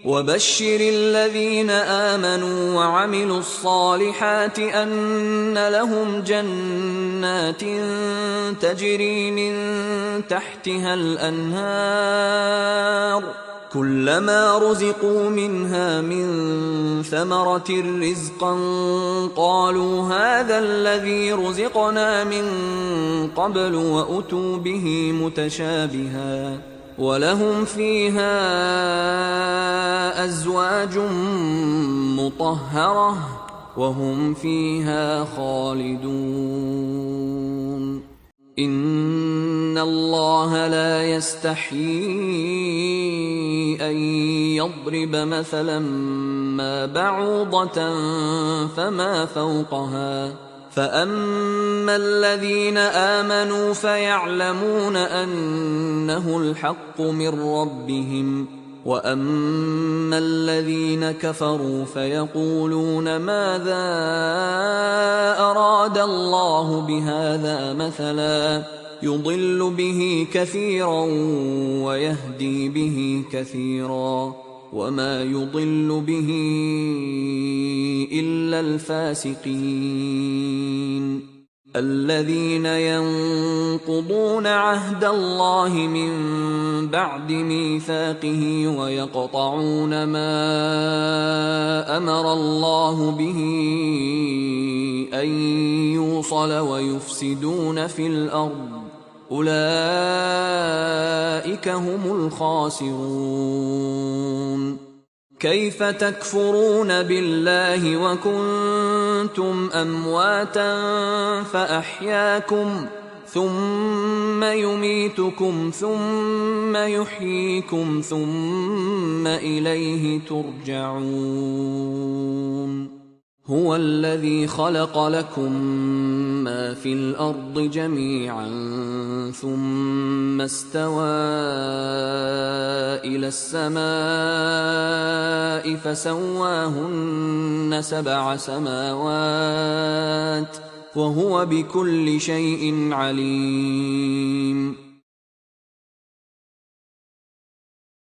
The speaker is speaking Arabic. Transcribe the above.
وبشر الذين آمنوا وعملوا الصالحات أن لهم جنات تجري من تحتها الأنهار كلما رزقوا منها من ثمرة رزقا قالوا هذا الذي رزقنا من قبل وأتوا به متشابها ولهم فيها أزواج مطهرة وهم فيها خالدون إن الله لا يستحيي أن يضرب مثلا ما بعوضة فما فوقها فأما الذين آمنوا فيعلمون أنه الحق من ربهم وأما الذين كفروا فيقولون ماذا أراد الله بهذا مثلا يضل به كثيرا ويهدي به كثيرا وما يضل به إلا الفاسقين الذين ينقضون عهد الله من بعد ميثاقه ويقطعون ما أمر الله به أن يوصل ويفسدون في الأرض أولئك هم الخاسرون كيف تكفرون بالله وكنتم أمواتا فأحياكم ثم يميتكم ثم يحييكم ثم إليه ترجعون هو الذي خلق لكم ما في الأرض جميعا ثم استوى إلى السماء فسواهن 7 سماوات وهو بكل شيء عليم